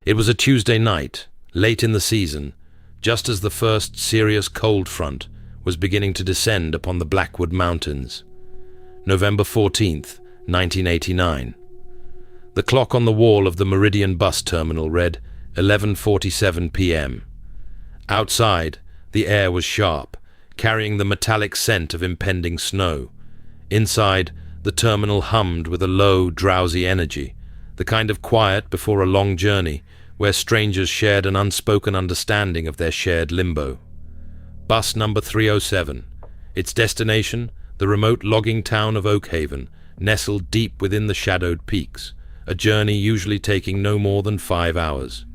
It was a Tuesday night, late in the season, just as the first serious cold front was beginning to descend upon the Blackwood Mountains. November 14th, 1989. The clock on the wall of the Meridian bus terminal read 11:47 p.m. Outside, the air was sharp, carrying the metallic scent of impending snow. Inside, the terminal hummed with a low, drowsy energy, the kind of quiet before a long journey where strangers shared an unspoken understanding of their shared limbo. Bus number 307. Its destination, the remote logging town of Oakhaven, nestled deep within the shadowed peaks, a journey usually taking no more than 5 hours.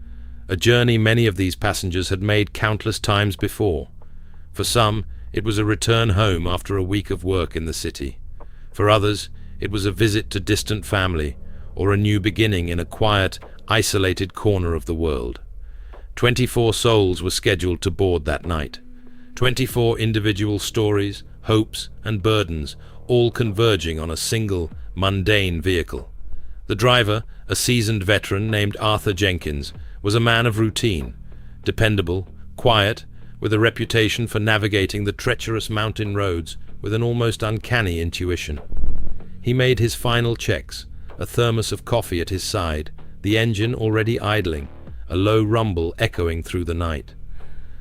A journey many of these passengers had made countless times before. For some, it was a return home after a week of work in the city. For others, it was a visit to distant family, or a new beginning in a quiet, isolated corner of the world. 24 souls were scheduled to board that night. 24 individual stories, hopes, and burdens, all converging on a single, mundane vehicle. The driver, a seasoned veteran named Arthur Jenkins, was a man of routine, dependable, quiet, with a reputation for navigating the treacherous mountain roads with an almost uncanny intuition. He made his final checks, a thermos of coffee at his side, the engine already idling, a low rumble echoing through the night.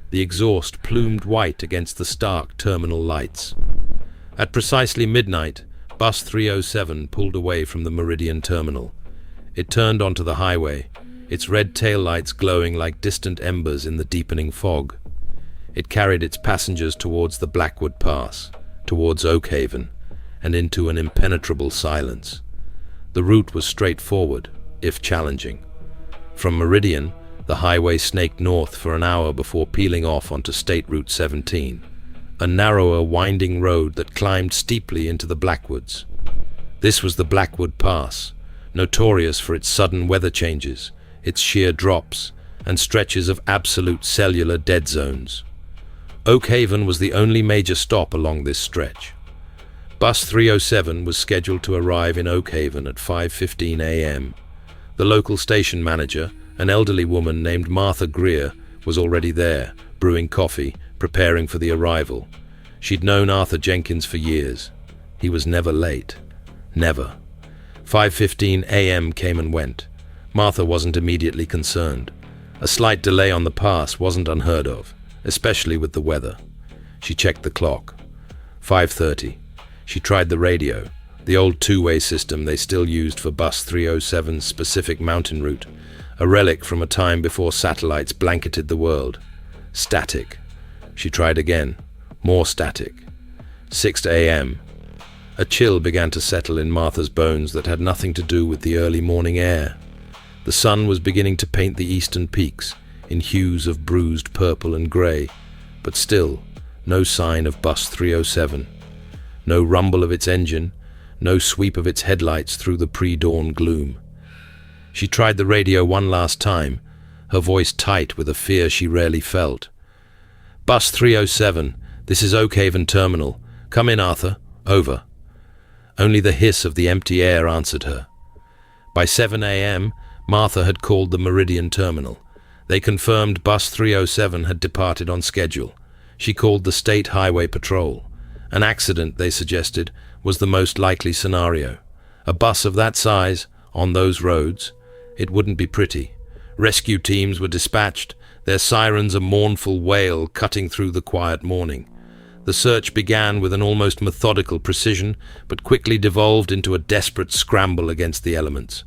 The exhaust plumed white against the stark terminal lights. At precisely midnight, Bus 307 pulled away from the Meridian terminal. It turned onto the highway, its red taillights glowing like distant embers in the deepening fog. It carried its passengers towards the Blackwood Pass, towards Oakhaven, and into an impenetrable silence. The route was straightforward, if challenging. From Meridian, the highway snaked north for an hour before peeling off onto State Route 17, a narrower, winding road that climbed steeply into the Blackwoods. This was the Blackwood Pass, notorious for its sudden weather changes, its sheer drops, and stretches of absolute cellular dead zones. Oakhaven was the only major stop along this stretch. Bus 307 was scheduled to arrive in Oakhaven at 5:15 a.m. The local station manager, an elderly woman named Martha Greer, was already there, brewing coffee, preparing for the arrival. She'd known Arthur Jenkins for years. He was never late. Never. 5:15 a.m. came and went. Martha wasn't immediately concerned. A slight delay on the pass wasn't unheard of, especially with the weather. She checked the clock. 5:30. She tried the radio, the old two-way system they still used for Bus 307's specific mountain route, a relic from a time before satellites blanketed the world. Static. She tried again. More static. 6 a.m. A chill began to settle in Martha's bones that had nothing to do with the early morning air. The sun was beginning to paint the eastern peaks in hues of bruised purple and grey, but still, no sign of Bus 307. No rumble of its engine, no sweep of its headlights through the pre-dawn gloom. She tried the radio one last time, her voice tight with a fear she rarely felt. Bus 307, this is Oakhaven Terminal. Come in, Arthur. Over. Only the hiss of the empty air answered her. By 7 a.m., Martha had called the Meridian Terminal. They confirmed Bus 307 had departed on schedule. She called the State Highway Patrol. An accident, they suggested, was the most likely scenario. A bus of that size, on those roads, it wouldn't be pretty. Rescue teams were dispatched, their sirens a mournful wail cutting through the quiet morning. The search began with an almost methodical precision, but quickly devolved into a desperate scramble against the elements.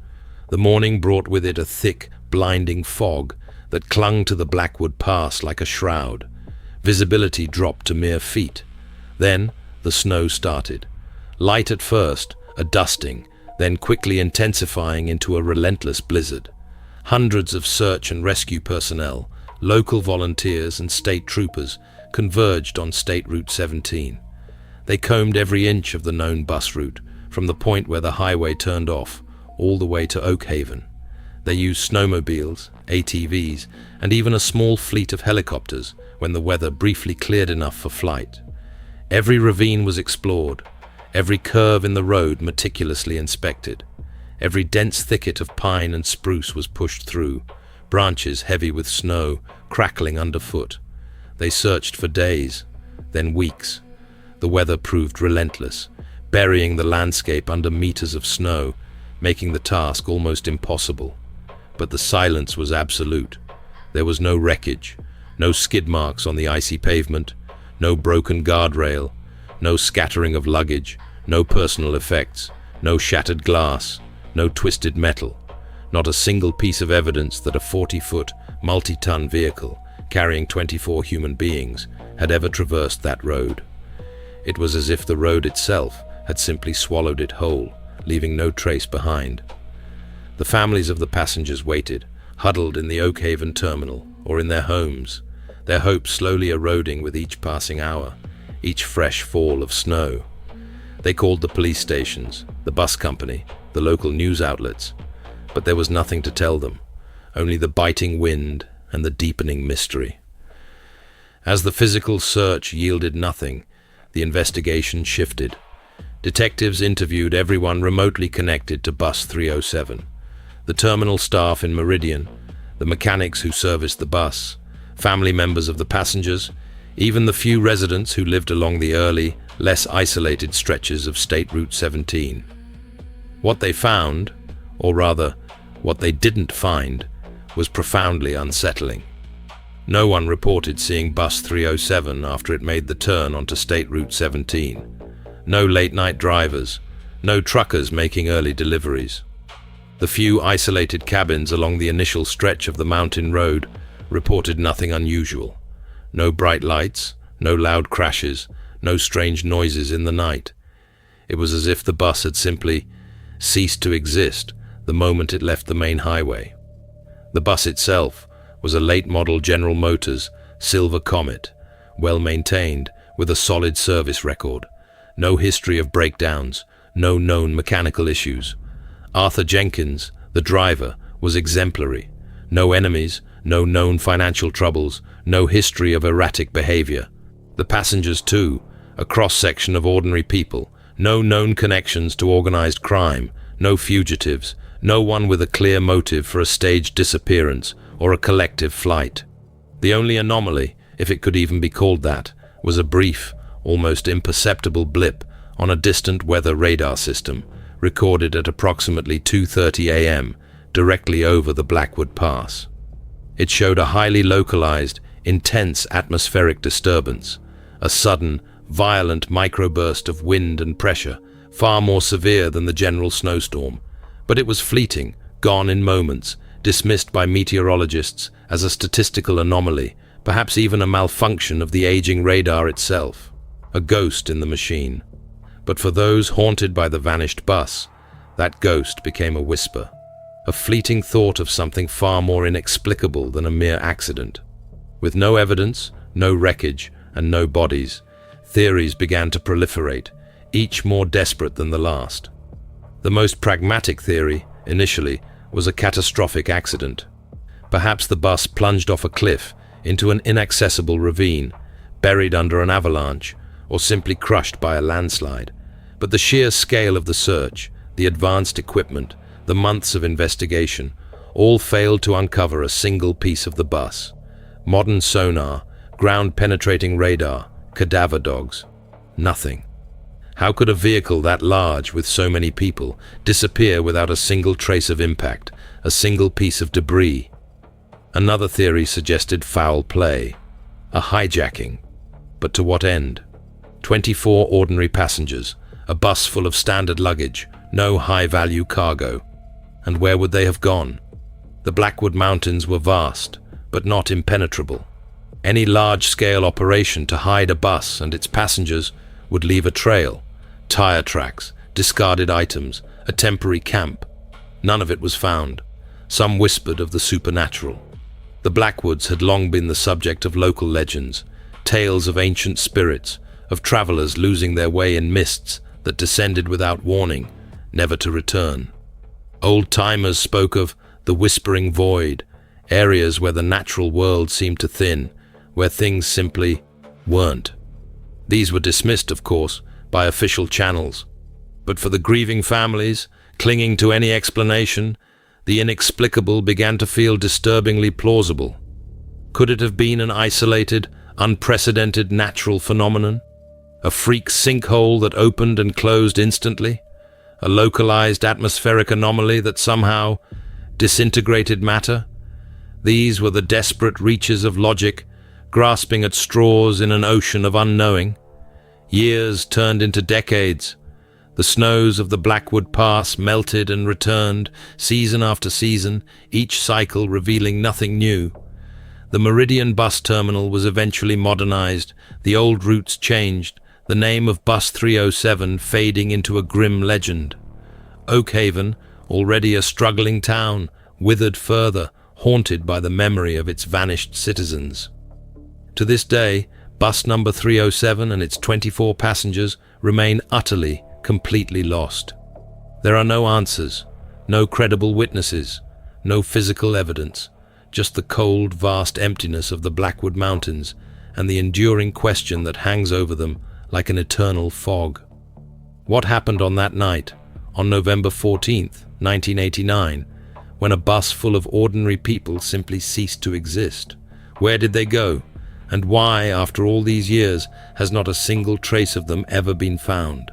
The morning brought with it a thick, blinding fog that clung to the Blackwood Pass like a shroud. Visibility dropped to mere feet. Then the snow started. Light at first, a dusting, then quickly intensifying into a relentless blizzard. Hundreds of search and rescue personnel, local volunteers and state troopers converged on State Route 17. They combed every inch of the known bus route, from the point where the highway turned off, all the way to Oakhaven. They used snowmobiles, ATVs, and even a small fleet of helicopters when the weather briefly cleared enough for flight. Every ravine was explored, every curve in the road meticulously inspected. Every dense thicket of pine and spruce was pushed through, branches heavy with snow crackling underfoot. They searched for days, then weeks. The weather proved relentless, burying the landscape under meters of snow, making the task almost impossible. But the silence was absolute. There was no wreckage, no skid marks on the icy pavement, no broken guardrail, no scattering of luggage, no personal effects, no shattered glass, no twisted metal. Not a single piece of evidence that a 40-foot, multi-ton vehicle carrying 24 human beings had ever traversed that road. It was as if the road itself had simply swallowed it whole, leaving no trace behind. The families of the passengers waited, huddled in the Oakhaven terminal or in their homes, their hopes slowly eroding with each passing hour, each fresh fall of snow. They called the police stations, the bus company, the local news outlets, but there was nothing to tell them, only the biting wind and the deepening mystery. As the physical search yielded nothing, the investigation shifted. Detectives interviewed everyone remotely connected to Bus 307, the terminal staff in Meridian, the mechanics who serviced the bus, family members of the passengers, even the few residents who lived along the early, less isolated stretches of State Route 17. What they found, or rather, what they didn't find, was profoundly unsettling. No one reported seeing Bus 307 after it made the turn onto State Route 17. No late-night drivers, no truckers making early deliveries. The few isolated cabins along the initial stretch of the mountain road reported nothing unusual. No bright lights, no loud crashes, no strange noises in the night. It was as if the bus had simply ceased to exist the moment it left the main highway. The bus itself was a late-model General Motors Silver Comet, well-maintained, with a solid service record. No history of breakdowns, no known mechanical issues. Arthur Jenkins, the driver, was exemplary. No enemies, no known financial troubles, no history of erratic behavior. The passengers too, a cross-section of ordinary people, no known connections to organized crime, no fugitives, no one with a clear motive for a staged disappearance or a collective flight. The only anomaly, if it could even be called that, was a brief, almost imperceptible blip on a distant weather radar system, recorded at approximately 2:30 a.m., directly over the Blackwood Pass. It showed a highly localized, intense atmospheric disturbance, a sudden, violent microburst of wind and pressure, far more severe than the general snowstorm. But it was fleeting, gone in moments, dismissed by meteorologists as a statistical anomaly, perhaps even a malfunction of the aging radar itself. A ghost in the machine. But for those haunted by the vanished bus, that ghost became a whisper, a fleeting thought of something far more inexplicable than a mere accident. With no evidence, no wreckage, and no bodies, theories began to proliferate, each more desperate than the last. The most pragmatic theory, initially, was a catastrophic accident. Perhaps the bus plunged off a cliff into an inaccessible ravine, buried under an avalanche, or simply crushed by a landslide. But the sheer scale of the search, the advanced equipment, the months of investigation, all failed to uncover a single piece of the bus. Modern sonar, ground-penetrating radar, cadaver dogs. Nothing. How could a vehicle that large, with so many people, disappear without a single trace of impact, a single piece of debris? Another theory suggested foul play, a hijacking. But to what end? 24 ordinary passengers, a bus full of standard luggage, no high-value cargo. And where would they have gone? The Blackwood Mountains were vast, but not impenetrable. Any large-scale operation to hide a bus and its passengers would leave a trail, tire tracks, discarded items, a temporary camp. None of it was found. Some whispered of the supernatural. The Blackwoods had long been the subject of local legends, tales of ancient spirits, of travelers losing their way in mists that descended without warning, never to return. Old-timers spoke of the whispering void, areas where the natural world seemed to thin, where things simply weren't. These were dismissed, of course, by official channels. But for the grieving families, clinging to any explanation, The inexplicable began to feel disturbingly plausible. Could it have been an isolated, unprecedented natural phenomenon? A freak sinkhole that opened and closed instantly? A localized atmospheric anomaly that somehow disintegrated matter? These were the desperate reaches of logic, grasping at straws in an ocean of unknowing. Years turned into decades. The snows of the Blackwood Pass melted and returned, season after season, each cycle revealing nothing new. The Meridian bus terminal was eventually modernized, the old routes changed, the name of Bus 307 fading into a grim legend. Oakhaven, already a struggling town, withered further, haunted by the memory of its vanished citizens. To this day, bus number 307 and its 24 passengers remain utterly, completely lost. There are no answers, no credible witnesses, no physical evidence, just the cold, vast emptiness of the Blackwood Mountains and the enduring question that hangs over them like an eternal fog. What happened on that night, on November 14th, 1989, when a bus full of ordinary people simply ceased to exist? Where did they go? And why, after all these years, has not a single trace of them ever been found?